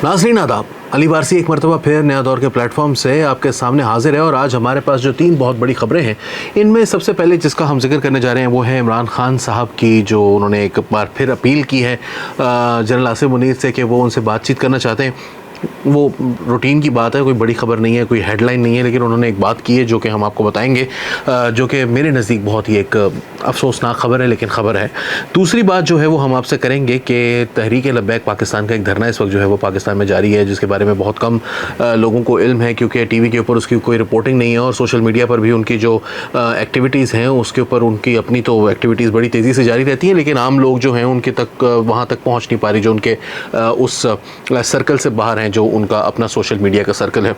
नाज़रीन आदाब, अली वारसी एक मरतबा फिर नया दौर के प्लेटफॉर्म से आपके सामने हाजिर है और आज हमारे पास जो 3 बहुत बड़ी खबरें हैं, इनमें सबसे पहले जिसका हम जिक्र करने जा रहे हैं वो है इमरान खान साहब की, जो उन्होंने एक बार फिर अपील की है जनरल आसिफ मुनीर से कि वो उनसे बातचीत करना चाहते हैं। वो रूटीन की बात है, कोई बड़ी खबर नहीं है, कोई हेडलाइन नहीं है, लेकिन उन्होंने एक बात की है जो कि हम आपको बताएंगे, जो कि मेरे नज़दीक बहुत ही एक अफसोसनाक खबर है, लेकिन खबर है। दूसरी बात जो है वो हम आपसे करेंगे कि तहरीक लब्बैक पाकिस्तान का एक धरना इस वक्त जो है वो पाकिस्तान में जारी है, जिसके बारे में बहुत कम लोगों को इल्म है, क्योंकि टीवी के ऊपर उसकी कोई रिपोर्टिंग नहीं है और सोशल मीडिया पर भी उनकी जो एक्टिविटीज़ हैं उसके ऊपर उनकी अपनी तो एक्टिविटीज़ बड़ी तेज़ी से जारी रहती हैं, लेकिन आम लोग जो हैं उनके तक वहाँ तक पहुँच नहीं पा रही, जो उनके उस सर्कल से बाहर हैं, जो उनका अपना सोशल मीडिया का सर्कल है।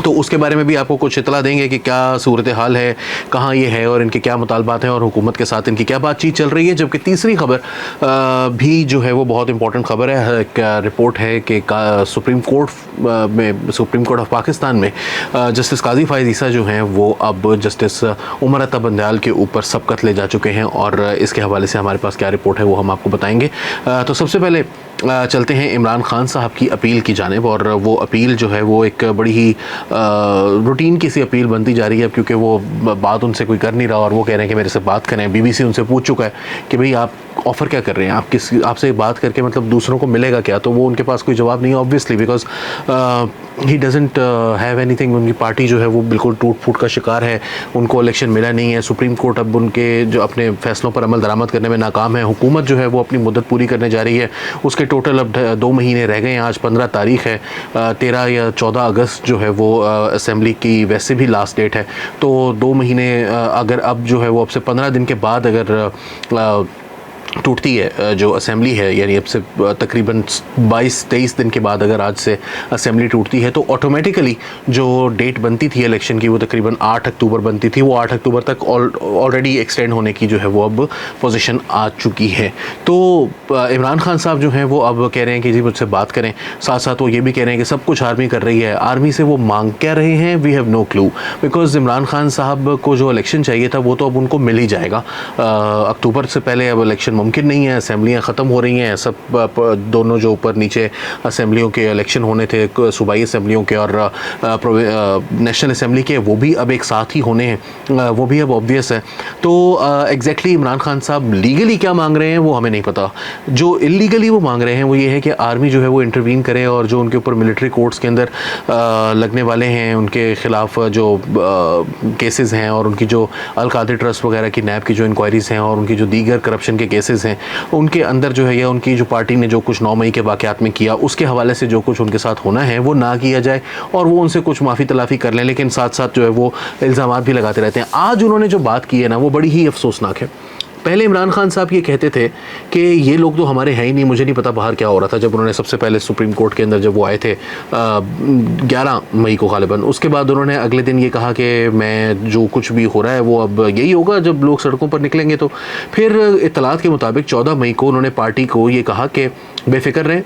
तो उसके बारे में भी आपको कुछ इतला देंगे कि क्या सूरत हाल है, कहाँ ये है और इनके क्या मुतालबात हैं और हुकूमत के साथ इनकी क्या बातचीत चल रही है। जबकि तीसरी खबर भी जो है वो बहुत इंपॉर्टेंट खबर है। क्या रिपोर्ट है कि सुप्रीम कोर्ट ऑफ पाकिस्तान में जस्टिस काजी फ़ाइज़ ईसा जो हैं वो अब जस्टिस उमर अता बंदयाल के ऊपर सबकत ले जा चुके हैं, और इसके हवाले से हमारे पास क्या रिपोर्ट है वो हम आपको बताएंगे। तो सबसे पहले चलते हैं इमरान खान साहब की अपील की जानिब, और वो अपील जो है वो एक बड़ी ही रूटीन की सी अपील बनती जा रही है, क्योंकि वो बात उनसे कोई कर नहीं रहा और वो कह रहे हैं कि मेरे से बात करें। बीबीसी उनसे पूछ चुका है कि भाई आप ऑफ़र क्या कर रहे हैं, आपसे बात करके मतलब दूसरों को मिलेगा क्या, तो वो उनके पास कोई जवाब नहीं है obviously, because he doesn't have anything. उनकी पार्टी जो है वो बिल्कुल टूट फूट का शिकार है, उनको इलेक्शन मिला नहीं है, सुप्रीम कोर्ट अब उनके जो अपने फैसलों पर अमल दरामद करने में नाकाम है, हुकूमत जो है वो अपनी मुद्दत पूरी करने जा रही है, उसके टोटल अब 2 महीने रह गए हैं। आज 15 तारीख़ है, 13 या 14 अगस्त जो है वो असेंबली की वैसे भी लास्ट डेट है, तो 2 महीने अगर अब जो है वो अब से 15 दिन के बाद अगर टूटती है जो असेंबली है, यानी अब से तकरीबन 22-23 दिन के बाद अगर आज से असेंबली टूटती है, तो ऑटोमेटिकली जो डेट बनती थी इलेक्शन की वो तकरीबन 8 अक्टूबर बनती थी, वो 8 अक्टूबर तक ऑलरेडी एक्सटेंड होने की जो है वो अब पोजीशन आ चुकी है। तो इमरान खान साहब जो हैं वो अब कह रहे हैं कि जी मुझसे बात करें, साथ साथ वो ये भी कह रहे हैं कि सब कुछ आर्मी कर रही है। आर्मी से वो मांग क्या रहे हैं, we have no clue, because Imran Khan साहब को जो इलेक्शन चाहिए था वो तो अब उनको मिल ही जाएगा। अक्टूबर से पहले अब इलेक्शन मुमकिन नहीं है, असेंबलियाँ ख़त्म हो रही हैं, सब दोनों जो ऊपर नीचे असेंबलियों के इलेक्शन होने थे, सूबाई असेंबलियों के और नेशनल असेंबली के, वो भी अब एक साथ ही होने हैं, वो भी अब ऑब्वियस है। तो एग्जैक्टली इमरान खान साहब लीगली क्या मांग रहे हैं वो हमें नहीं पता। जो इलीगली वो मांग रहे हैं वो ये है कि आर्मी जो है वो इंटरवीन करे और जो उनके ऊपर मिलिट्री कोर्ट्स के अंदर लगने वाले हैं, उनके ख़िलाफ़ जो केसेस हैं और उनकी जो अल कादिर ट्रस्ट वगैरह की नैब की जो इंक्वायरीज़ हैं और उनकी जो दीगर करप्शन के केसेस हैं, उनके अंदर जो है या उनकी जो पार्टी ने जो कुछ 9 मई के वाक़यात में किया उसके हवाले से जो कुछ उनके साथ होना है वो ना किया जाए और वो उनसे कुछ माफ़ी तलाफ़ी कर लें, लेकिन साथ साथ जो है वो इल्ज़ामात भी लगाते रहते हैं। आज उन्होंने जो बात की है ना वो बड़ी ही अफसोसनाक है। पहले इमरान खान साहब ये कहते थे कि ये लोग तो हमारे हैं ही नहीं, मुझे नहीं पता बाहर क्या हो रहा था, जब उन्होंने सबसे पहले सुप्रीम कोर्ट के अंदर जब वो आए थे 11 मई को गालिबन। उसके बाद उन्होंने अगले दिन ये कहा कि मैं जो कुछ भी हो रहा है वो अब यही होगा जब लोग सड़कों पर निकलेंगे। तो फिर इत्तलात के मुताबिक 14 मई को उन्होंने पार्टी को ये कहा कि बेफिक्र रहें,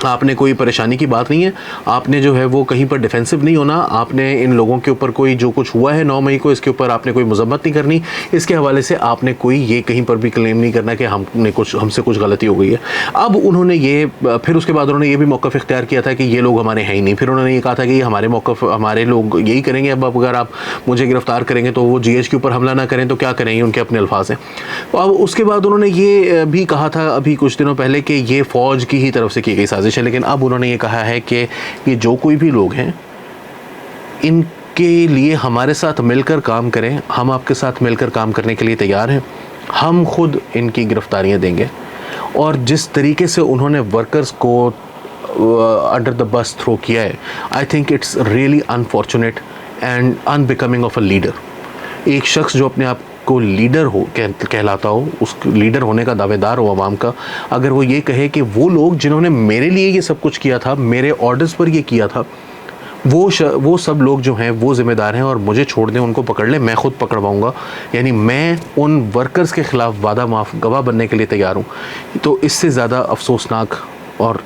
आपने कोई परेशानी की बात नहीं है, आपने जो है वो कहीं पर डिफेंसिव नहीं होना, आपने इन लोगों के ऊपर कोई जो कुछ हुआ है 9 मई को इसके ऊपर आपने कोई मजम्मत नहीं करनी, इसके हवाले से आपने कोई ये कहीं पर भी क्लेम नहीं करना कि हमसे कुछ गलती हो गई है। अब उन्होंने ये फिर उसके बाद उन्होंने ये भी मौक़िफ़ इख्तियार किया था कि ये लोग हमारे हैं ही नहीं। फिर उन्होंने ये कहा था कि ये हमारे मौक़िफ़ हमारे लोग यही करेंगे, अब अगर आप मुझे गिरफ़्तार करेंगे तो वो GH के ऊपर हमला ना करें तो क्या करेंगे, उनके अपने अल्फाज हैं। अब उसके बाद उन्होंने ये भी कहा था अभी कुछ दिनों पहले कि ये फ़ौज की ही तरफ से की गई साजिश है, लेकिन अब उन्होंने ये कहा है कि ये जो कोई भी लोग हैं इनके लिए हमारे साथ मिलकर काम करें, हम आपके साथ मिलकर काम करने के लिए तैयार हैं, हम खुद इनकी गिरफ्तारियां देंगे। और जिस तरीके से उन्होंने वर्कर्स को अंडर द बस थ्रो किया है, I think it's really unfortunate and unbecoming of a leader. एक शख्स जो अपने आप को लीडर हो कहलाता हो, उस लीडर होने का दावेदार हो आवाम का, अगर वो ये कहे कि वो लोग जिन्होंने मेरे लिए ये सब कुछ किया था, मेरे ऑर्डर्स पर ये किया था, वो सब लोग जो हैं वो ज़िम्मेदार हैं और मुझे छोड़ दें, उनको पकड़ लें, मैं ख़ुद पकड़वाऊँगा, यानी मैं उन वर्कर्स के ख़िलाफ़ वादा माफ़ गवाह बनने के लिए तैयार हूँ। तो इससे ज़्यादा अफसोसनाक और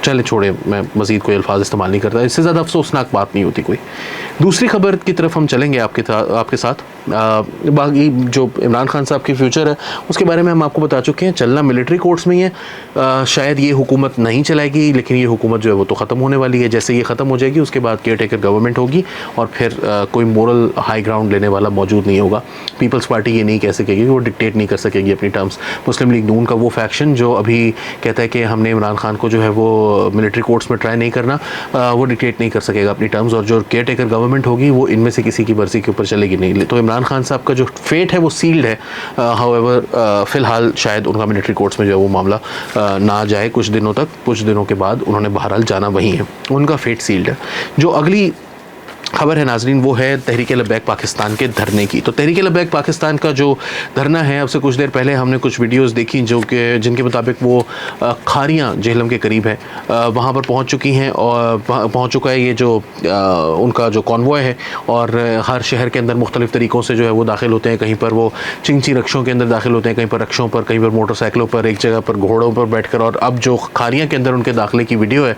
चले छोड़े, मैं मज़ीद कोई अल्फाज इस्तेमाल नहीं करता, इससे ज़्यादा अफसोसनाक बात नहीं होती कोई। दूसरी खबर की तरफ हम चलेंगे आपके साथ। बाकी जो इमरान खान साहब की फ्यूचर है उसके बारे में हम आपको बता चुके हैं, चलना मिलिट्री कोर्ट्स में ही है। शायद ये हुकूमत नहीं चलाएगी, लेकिन ये हुकूमत जो है वो तो ख़त्म होने वाली है। जैसे ये ख़त्म हो जाएगी उसके बाद केयर टेकर गवर्नमेंट होगी और फिर कोई मोरल हाई ग्राउंड लेने वाला मौजूद नहीं होगा। पीपल्स पार्टी ये नहीं कह सकेगी, वो डिक्टेट नहीं कर सकेगी अपनी टर्म्स। मुस्लिम लीग नून का वो फैक्शन जो अभी कहता है कि हमने इमरान खान को जो है वो मिलिट्री कोर्ट्स में ट्राई नहीं करना, वो डिक्टेट नहीं कर सकेगा अपनी टर्म्स। और जो केयर टेकर गवर्नमेंट होगी वो इनमें से किसी की मर्जी के ऊपर चलेगी नहीं। तो इमरान खान साहब का जो फेट है वो सील्ड है। हाउएवर फ़िलहाल शायद उनका मिलिट्री कोर्ट्स में जो है वो मामला ना जाए कुछ दिनों तक। कुछ दिनों के बाद उन्होंने बहरहाल जाना वहीं है, उनका फेट सील्ड है। जो अगली खबर है नाजरीन वो है तहरीक लब्बैक पाकिस्तान के धरने की। तो तहरीक लब्बैक पाकिस्तान का जो धरना है, अब से कुछ देर पहले हमने कुछ वीडियोस देखी जो कि जिनके मुताबिक वो खारियां जेहलम के करीब है, वहाँ पर पहुँच चुकी हैं और पहुँच चुका है ये जो उनका जो कॉन्वॉय है। और हर शहर के अंदर मुख्तलिफ़ तरीक़ों से जो है वो दाखिल होते हैं। कहीं पर वो चिंची रक्षों के अंदर दाखिल होते हैं, कहीं पर रक्षों पर, कहीं पर मोटरसाइकिलों पर, एक जगह पर घोड़ों पर बैठकर। और अब जो खारियां के अंदर उनके दाखिले की वीडियो है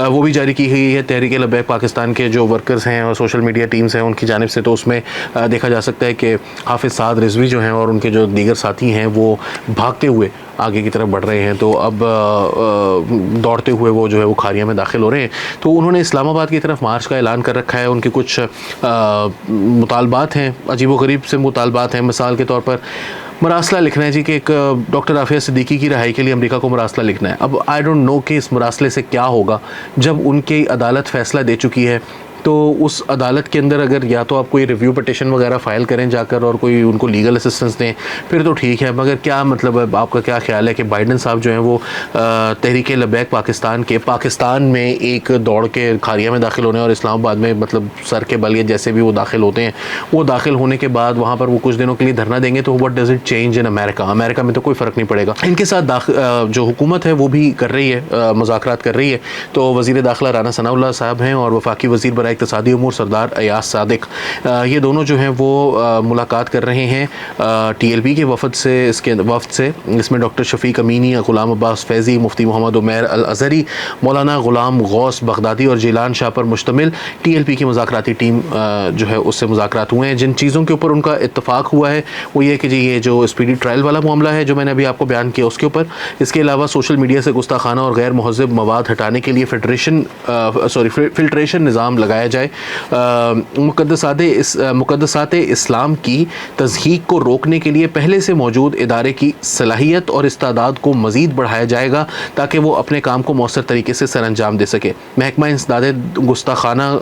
वो भी जारी की गई है तहरीक लब्बैक पाकिस्तान के जो वर्कर्स हैं और सोशल मीडिया टीम्स हैं उनकी जानिब से। तो उसमें देखा जा सकता है कि हाफिज़ साद रिजवी जो हैं और उनके जो दीगर साथी हैं वो भागते हुए आगे की तरफ बढ़ रहे हैं। तो अब दौड़ते हुए वो जो है वो खारिया में दाखिल हो रहे हैं। तो उन्होंने इस्लामाबाद की तरफ मार्च का ऐलान कर रखा है। उनके कुछ मुतालबात हैं, अजीबोगरीब से मुतालबात हैं। मिसाल के तौर पर मरासला लिखना है जी कि एक डॉक्टर आफिया सिद्दीकी की रिहाई के लिए अमेरिका को मरासला लिखना है। अब आई डोंट नो कि इस मरासले से क्या होगा जब उनकी अदालत फ़ैसला दे चुकी है। तो उस अदालत के अंदर अगर या तो आप कोई रिव्यू पटिशन वगैरह फ़ाइल करें जाकर और कोई उनको लीगल असिस्टेंस दें फिर तो ठीक है, मगर क्या मतलब है, आपका क्या ख्याल है कि बाइडन साहब जो हैं वो तहरीक लब्बैक पाकिस्तान में एक दौड़ के खारिया में दाखिल होने और इस्लामाबाद में मतलब सर के बल जैसे भी वो दाखिल होते हैं, वो दाखिल होने के बाद वहाँ पर वो कुछ दिनों के लिए धरना देंगे तो what does it change in America में तो कोई फ़र्क नहीं पड़ेगा। इनके साथ जो हुकूमत है वो भी कर रही है, मुज़ाकरात कर रही है। तो वज़ीर दाखिला राना सनाउल्लाह साहब हैं और वफाकी वज़ीर बराए इक़्तिसादी उमूर सरदार अयाज सादिक, ये दोनों जो हैं वो मुलाकात कर रहे हैं TLP के वफ़द से। इसमें डॉक्टर शफ़ीक अमीनी, ग़ुलाम अब्बास फैज़ी, मुफ्ती मोहम्मद उमैर अल अज़हरी, मौलाना ग़ुलाम गौस बगदादी और जिलान शाह पर मुश्तमिल TLP की मुज़ाकराती टीम जो है उससे मुज़ाकरात हुए हैं। जिन चीज़ों के ऊपर उनका इत्तफ़ाक़ हुआ है वो ये कि जी ये जो स्पीडी ट्रायल वाला मामला है जो मैंने अभी आपको बयान किया उसके ऊपर, इसके अलावा सोशल मीडिया से गुस्ताखाना और गैर महज़ब मवाद हटाने के लिए फ़िल्ट्रेशन निज़ाम लगाया जाए। मुक़द्दसात इस्लाम की तज़हीक को रोकने के लिए पहले से मौजूद इदारे की सलाहियत और इस्तादाद को मज़ीद बढ़ाया जाएगा ताकि वो अपने काम को मौसर तरीके से सरअंजाम दे सके। महकमा इंसदाद गुस्ताखाना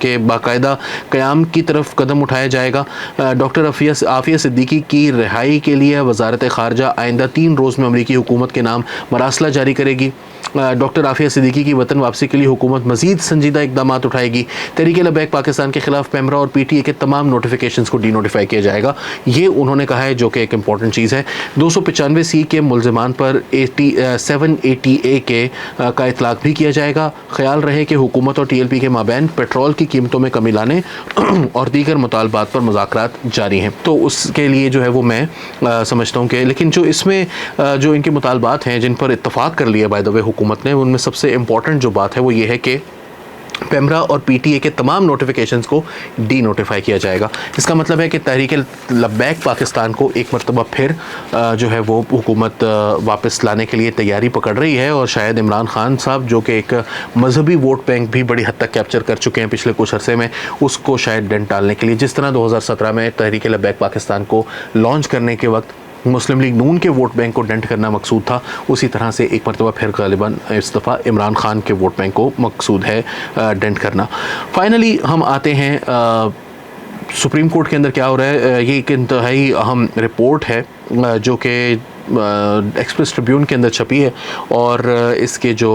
के बाकायदा क़याम की तरफ कदम उठाया जाएगा। डॉक्टर आफिया सिद्दीकी की रिहाई के लिए वज़ारत ख़ारजा आइंदा 3 रोज़ में अमरीकी हुकूमत के नाम मरासला जारी करेगी। डॉक्टर आफिया सिद्दीकी की वतन वापसी के लिए हुकूमत मज़ीद संजीदा इक़दाम उठाएगी। तहरीक लब्बैक पाकिस्तान के ख़िलाफ़ पेमरा और PTA के तमाम नोटिफिकेशंस को डीनोटिफाई किया जाएगा, ये उन्होंने कहा है, जो कि एक इंपॉर्टेंट चीज़ है। 295C के मुल्ज़िमान पर 780A के का इतलाक़ भी किया जाएगा। ख्याल रहे कि हुकूमत और TLP के माबैन पेट्रोल की कीमतों में कमी लाने और दीगर मुतालबात पर मुज़ाकरात जारी हैं। तो उसके लिए जो है वो मैं समझता हूँ कि लेकिन जो इसमें जो इनके मुतालबात हैं जिन पर इत्तफ़ाक़ कर लिया बाय द वे हुकूमत ने, उनमें सबसे इम्पॉर्टेंट जो बात है वो ये है कि पेमरा और PTA के तमाम नोटिफिकेशंस को डी नोटिफाई किया जाएगा। इसका मतलब है कि तहरीक लब्बैक पाकिस्तान को एक मरतबा फिर जो है वो हुकूमत वापस लाने के लिए तैयारी पकड़ रही है। और शायद इमरान खान साहब जो कि एक मजहबी वोट बैंक भी बड़ी हद तक कैप्चर कर चुके हैं पिछले कुछ अरसे में, उसको शायद डेंट डालने के लिए, जिस तरह 2017 में तहरीक लब्बैक पाकिस्तान को लॉन्च करने के वक्त मुस्लिम लीग नून के वोट बैंक को डेंट करना मकसूद था, उसी तरह से एक मरतबा फिर गालिबन इस दफ़ा इमरान खान के वोट बैंक को मकसूद है डेंट करना। फाइनली हम आते हैं सुप्रीम कोर्ट के अंदर क्या हो रहा है। ये एक इंतहाई अहम रिपोर्ट है जो कि एक्सप्रेस ट्रिब्यून के अंदर छपी है और इसके जो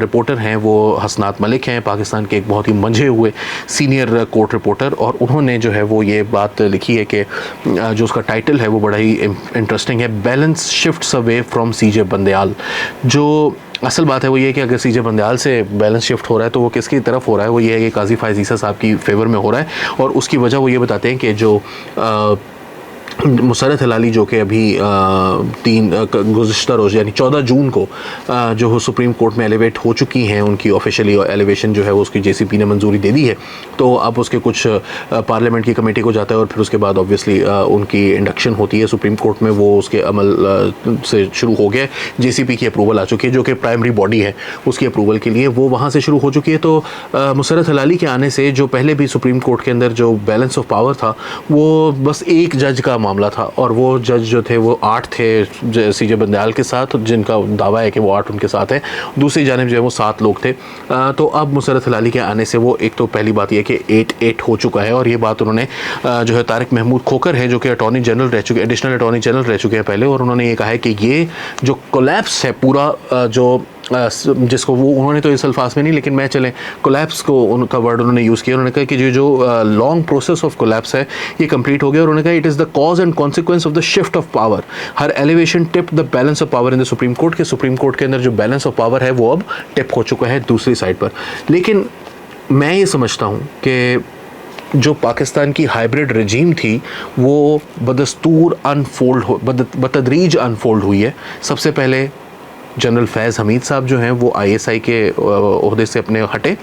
रिपोर्टर हैं वो हसनात मलिक हैं, पाकिस्तान के एक बहुत ही मंझे हुए सीनियर कोर्ट रिपोर्टर। और उन्होंने जो है वो ये बात लिखी है कि जो उसका टाइटल है वो बड़ा ही इंटरेस्टिंग है, balance shifts away from CJ Bandial. जो असल बात है वो ये कि अगर CJ बंदयाल से बैलेंस शिफ्ट हो रहा है तो वो किसकी तरफ हो रहा है, वो ये है कि काजी फायज़ ईसा साहब की फेवर में हो रहा है। और उसकी वजह वो ये बताते हैं कि जो मुसरत हिलाली जो कि अभी गुज़िश्ता रोज़ यानी 14 जून को जो सुप्रीम कोर्ट में एलिवेट हो चुकी हैं, उनकी ऑफिशियली एलिवेशन जो है वो उसकी जेसीपी ने मंजूरी दे दी है। तो अब उसके कुछ पार्लियामेंट की कमेटी को जाता है और फिर उसके बाद ऑब्वियसली उनकी इंडक्शन होती है सुप्रीम कोर्ट में। वो उसके अमल से शुरू हो गया। जेसीपी की अप्रूवल आ चुकी है जो कि प्राइमरी बॉडी है, उसकी अप्रूवल के लिए वो वहाँ से शुरू हो चुकी है। तो मुसरत हिलाली के आने से जो पहले भी सुप्रीम कोर्ट के अंदर जो बैलेंस ऑफ पावर था वो बस एक जज का मामला था, और वो जज जो थे वो 8 थे सीजे बंदयाल के साथ, जिनका दावा है कि वो 8 उनके साथ हैं। दूसरी जानिब जो है वो 7 लोग थे। तो अब मुसरत हिलाली के आने से वो एक तो पहली बात यह कि 8-8 हो चुका है। और ये बात उन्होंने जो है तारिक महमूद खोखर हैं जो कि अटॉर्नी जनरल रह चुके, एडिशनल अटॉर्नी जनरल रह चुके हैं पहले, और उन्होंने ये कहा है कि ये जो कोलैप्स है पूरा जो जिसको वो उन्होंने तो इस अल्फाज में नहीं, लेकिन मैं चलें कोलैप्स को उनका वर्ड उन्होंने यूज़ किया। उन्होंने कहा कि जो लॉन्ग प्रोसेस ऑफ कोलैप्स है ये कंप्लीट हो गया। और उन्होंने कहा it is the cause and consequence of the shift of power. Her elevation tip the balance of power in the supreme court के सुप्रीम कोर्ट के अंदर जो बैलेंस ऑफ पावर है वो अब टिप हो चुका है दूसरी साइड पर। लेकिन मैं ये समझता हूँ कि जो पाकिस्तान की हाइब्रिड रजीम थी वो बदस्तूर बतदरीज अनफोल्ड हुई है। सबसे पहले जनरल फैज़ हमीद साहब जो हैं वो आईएसआई के ओहदे से अपने हटे,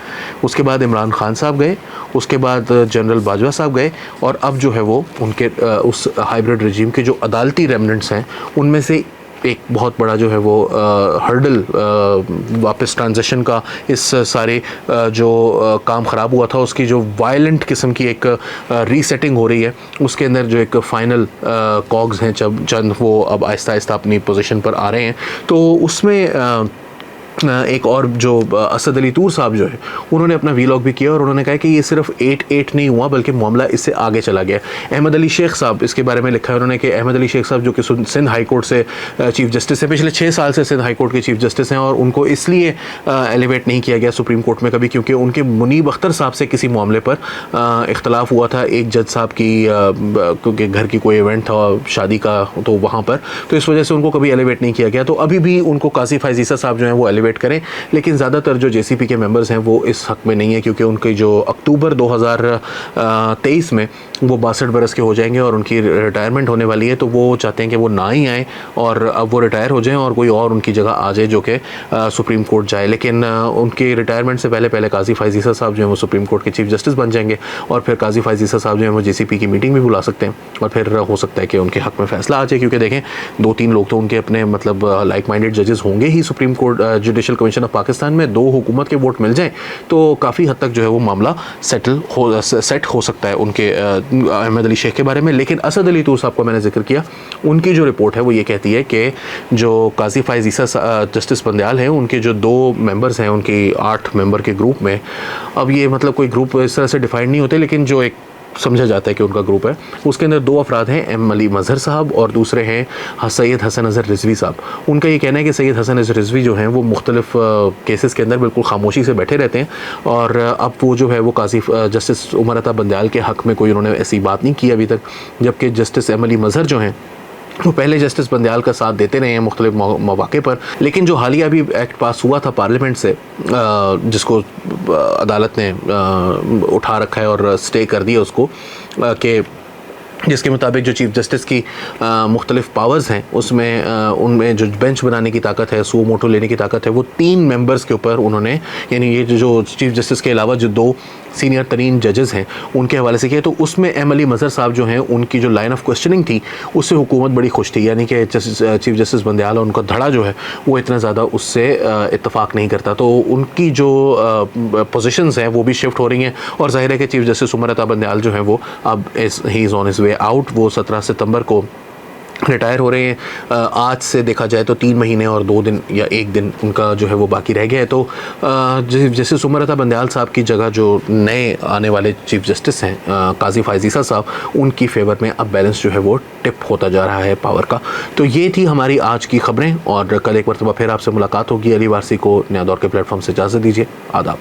उसके बाद इमरान खान साहब गए, उसके बाद जनरल बाजवा साहब गए, और अब जो है वो उनके उस हाइब्रिड रजीम के जो अदालती रेमनेंट्स हैं उनमें से एक बहुत बड़ा जो है वो हर्डल वापस ट्रांजिशन का, इस सारे जो काम ख़राब हुआ था उसकी जो वायलेंट किस्म की एक रीसेटिंग हो रही है, उसके अंदर जो एक फ़ाइनल कॉग्स हैं चंद वो अब आहिस्ता आहिस्ता अपनी पोजीशन पर आ रहे हैं। तो उसमें एक और जो असद अली तूर साहब जो है उन्होंने अपना वीलॉग भी किया और उन्होंने कहा कि ये सिर्फ 8-8 नहीं हुआ बल्कि मामला इससे आगे चला गया। अहमद अली शेख साहब इसके बारे में लिखा है उन्होंने कि अहमद अली शेख साहब जो कि सिंध हाई कोर्ट से चीफ जस्टिस है, पिछले 6 साल से सिंध हाई कोर्ट के चीफ जस्टिस हैं, और उनको इसलिए एलिवेट नहीं किया गया सुप्रीम कोर्ट में कभी क्योंकि उनके मुनीब अख्तर साहब से किसी मामले पर इख्तलाफ हुआ था एक जज साहब की, क्योंकि घर की कोई इवेंट था शादी का, तो वहाँ पर, तो इस वजह से उनको कभी एलिवेट नहीं किया गया। तो अभी भी उनको काजी फायजीसा साहब जो हैं वो एलिवेट करें, लेकिन ज़्यादातर जो जेसीपी के मेंबर्स हैं वो इस हक़ में नहीं है क्योंकि उनके जो अक्टूबर 2023 में वो 62 बरस के हो जाएंगे और उनकी रिटायरमेंट होने वाली है। तो वो चाहते हैं कि वो ना ही आएँ और अब वो रिटायर हो जाएं और कोई और उनकी जगह आ जाए जो कि सुप्रीम कोर्ट जाए। लेकिन उनकी रिटायरमेंट से पहले काजी फायजीसा साहब जो हैं वो सुप्रीम कोर्ट के चीफ जस्टिस बन जाएंगे और फिर काजी फायजीसा साहब जो हैं वो जेसीपी की मीटिंग भी बुला सकते हैं और फिर हो सकता है कि उनके हक़ में फ़ैसला आ जाए, क्योंकि देखें 2-3 लोग तो उनके अपने मतलब लाइक माइंडेड जजेस होंगे ही supreme court judicial commission of Pakistan में। 2 हुकूमत के वोट मिल जाएं तो काफ़ी हद तक जो है वो मामला सेट हो सकता है उनके अहमद अली शेख के बारे में। लेकिन असद अली तूर साहब को मैंने जिक्र किया, उनकी जो रिपोर्ट है वो ये कहती है कि जो काजी फायजीसा जस्टिस बंदयाल हैं उनके जो 2 मेंबर्स हैं उनकी 8 मेंबर के ग्रुप में, अब ये मतलब कोई ग्रुप इस तरह से डिफाइन नहीं होते लेकिन जो एक समझा जाता है कि उनका ग्रुप है, उसके अंदर 2 अफराद हैं, एम अली मजहर साहब और दूसरे हैं सैयद हसन अजहर रिजवी साहब। उनका ये कहना है कि सैयद हसन अजहर रिजवी जो हैं वो मुख्तलिफ केसेस के अंदर बिल्कुल खामोशी से बैठे रहते हैं और अब वो जो है वो काजी जस्टिस उमर अता बंदयाल के हक़ में कोई उन्होंने ऐसी बात नहीं की अभी तक, जबकि जस्टिस एम अली मजहर जो हैं वो पहले जस्टिस बंदयाल का साथ देते रहे हैं मुख्तलिफ मौके पर। लेकिन जो हालिया अभी एक्ट पास हुआ था पार्लियामेंट से, जिसको अदालत ने उठा रखा है और स्टे कर दिया उसको, कि जिसके मुताबिक जो चीफ जस्टिस की मुख्तलिफ पावर्स हैं उसमें उनमें जो बेंच बनाने की ताकत है, सू मोटो लेने की ताकत है, वो 3 मेंबर्स के ऊपर उन्होंने, यानी ये जो चीफ जस्टिस के अलावा जो 2 सीनियर तरीन जजेस हैं उनके हवाले से किया। तो उसमें एम अली मजहर साहब जो हैं उनकी जो लाइन ऑफ क्वेश्चनिंग थी उससे हुकूमत बड़ी खुश थी, यानी कि चीफ जस्टिस बंदयाल और उनका धड़ा जो है वो इतना ज़्यादा उससे इत्तफाक नहीं करता। तो उनकी जो पोजीशंस हैं वो भी शिफ्ट हो रही हैं और ज़ाहिर है कि चीफ जस्टिस उमर अता बंदयाल जो हैं वो अब he is on his way out. वो 17 सितंबर को रिटायर हो रहे हैं। आज से देखा जाए तो 3 महीने और 2 दिन या 1 दिन उनका जो है वो बाकी रह गया है। तो जैसे उमर अता बंदयाल साहब की जगह जो नए आने वाले चीफ जस्टिस हैं काजी फायजीसा साहब, उनकी फेवर में अब बैलेंस जो है वो टिप होता जा रहा है पावर का। तो ये थी हमारी आज की खबरें और कल एक मरतबा फिर आपसे मुलाकात होगी। अली वारसी को नया दौर के प्लेटफॉर्म से इजाज़त दीजिए। आदाब।